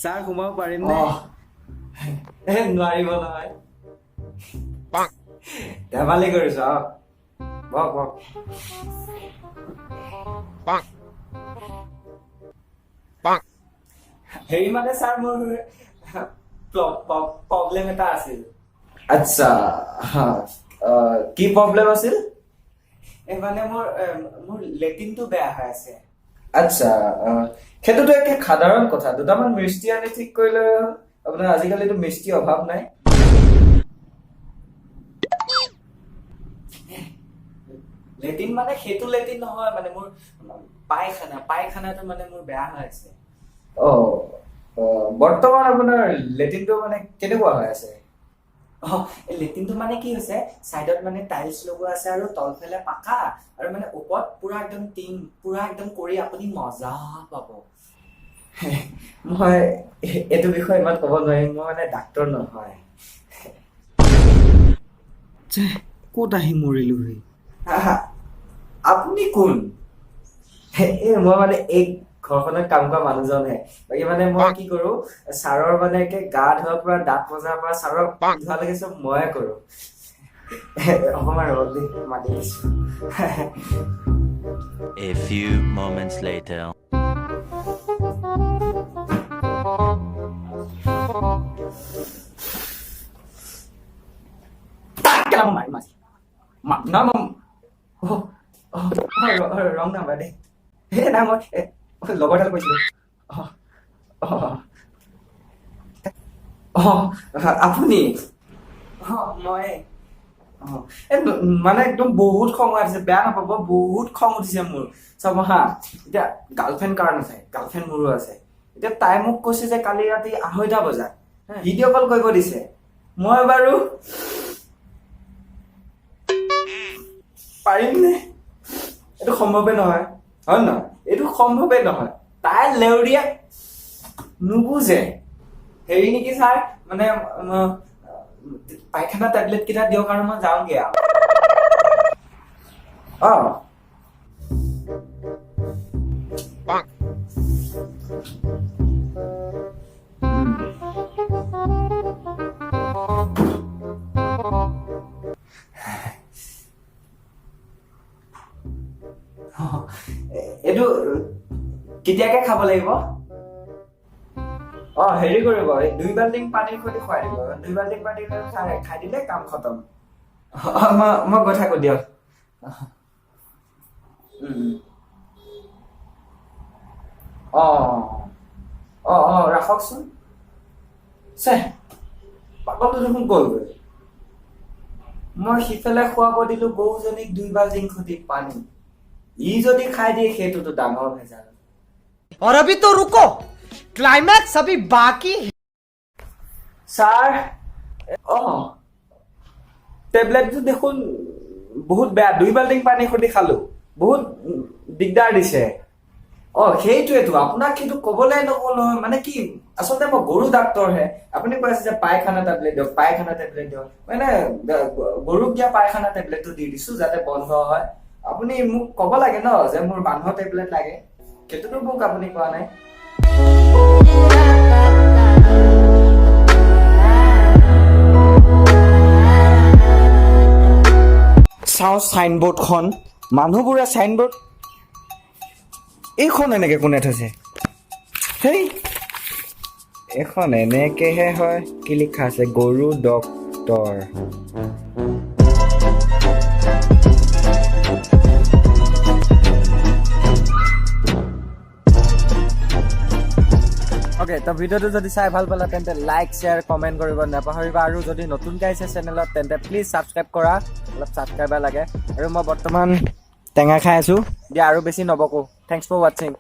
Sir সোমাব পাৰিম নে? নোৱাৰিব নহয়। ধেমালি কৰিছ বক হেৰি মানে ছাৰ মোৰ প্ৰব্লেম এটা আছিল। আচ্ছা কি প্ৰব্লেম আছিল? মানে মোৰ লেটিনটো বেয়া হৈ আছে। আচ্ছা সেইটোতো একে সাধাৰণ কথা। দুটামান মিষ্টি আনি ঠিক কৰিলে আপোনাৰ আজিকালিতো মিষ্টিৰ অভাৱ নাই। লেটিন মানে সেইটো লেটিন নহয়, মানে মোৰ পায়খানাটো মানে মোৰ বেয়া হৈ আছে। বৰ্তমান আপোনাৰ লেটিনটো মানে কেনেকুৱা হৈ আছে? লেটিনটো মানে কি হৈছে, চাইডত মানে টাইলছ লগোৱা আছে আৰু তলফালে পাকা, আৰু মানে ওপৰত পুৰা একদম টিং পুৰা একদম কৰি আপুনি মজা পাব। মই এইটো বিষয়ে ইমান ক'ব নোৱাৰিম, মই মানে ডাক্তৰ নহয়। ক'ত আহি মৰিলো হে? আপুনি কোন? মই মানে এই ঘৰখনত কাম কৰা মানুহজনহে। বাকী মানে মই কি কৰো, ছাৰৰ মানে গা ধোৱাৰ পৰা দাঁত মজাৰ পৰা ছাৰক ধোৱালৈকে চব ময়ে কৰো। অকমান ৰ'দ মাতি দিছো। A few moments later. Wrong number দেই। নাই মই লগৰডাল কৈছিলো। আপুনি? মই মানে একদম বহুত খং উঠিছে, বেয়া নাপাব, বহুত খং উঠিছে মোৰ। চাব হা, এতিয়া গাৰ্লফ্ৰেণ্ড কাৰ নাথাকে, গাৰ্লফ্ৰেণ্ড মোৰো আছে। এতিয়া তাই মোক কৈছে যে কালি ৰাতি 2:30 বজাত ভিডিঅ' কল কৰিব দিছে। মই বাৰু পাৰিম নে? এইটো সম্ভৱে নহয়, হয় নহয়? এইটো সম্ভৱে নহয়। তাই লেউৰীয়া নুবুজে। হেৰি নেকি ছাৰ, মানে পায়খানা টেবলেট কেইটা দিয়ক আৰু মই যাওঁগে আৰু। এইটো কেতিয়াকে খাব লাগিব? হেৰি কৰিব, 2 বাল্টিং পানীৰ সৈতে খুৱাই দিব। 2 বাল্টিং পানী খাই দিলে কাম খতম। মই গৈ থাকো দিয়ক। ৰাখকচোন। পাগলটো দেখোন গ'লগৈ। মই সিফালে খুৱাব দিলো গৰুজনীক 2 বাল্টিং সৈতে পানী। ই যদি খাই দিয়ে সেইটোতো ডাঙৰ ভেজাল। और अभी तो रुको, क्लाइमैक्स अभी बाकी है। ছাৰ টেবলেটটো দেখোন বহুত বেয়া। 2 বাল্টিং পানী সৈতে খালো, বহুত দিগদাৰ দিছে। সেইটোৱেতো আপোনাক সেইটো কবলৈ নক'ল নহয়। মানে কি, আচলতে মই গৰু ডাক্তৰহে। আপুনি কৈ আছে যে পায়খানা টেবলেট দিয়ক, পায়খানা টেবলেট দিয়ক। মানে গৰুক দিয়া পায়খানা টেবলেটটো দি দিছো যাতে বন্ধ হয়। আপুনি মোক ক'ব লাগে ন যে মোৰ মানুহৰ টেবলেট লাগে, সেইটোতো মোক আপুনি কোৱা নাই। চাওঁ চাইনবোৰ্ডখন, মানুহবোৰে চাইনবোৰ্ড এইখন এনেকে কোনে থৈছে? হেই, এখন এনেকেহে হয়। কি লিখা আছে? গৰু ডক্তৰ। তো ভিডিঅ'টো যদি চাই ভাল পালা তেন্তে লাইক, শ্বেয়াৰ, কমেণ্ট কৰিব নাপাহৰিবা। আৰু যদি নতুনকৈ আহিছে চেনেলত তেন্তে প্লিজ ছাবস্ক্ৰাইব কৰা। অলপ ছাবস্ক্ৰাইবাৰ লাগে। আৰু মই বৰ্তমান টেঙা খাই আছো দিয়া, আৰু বেছি নবকো। Thanks for ৱাটছিং।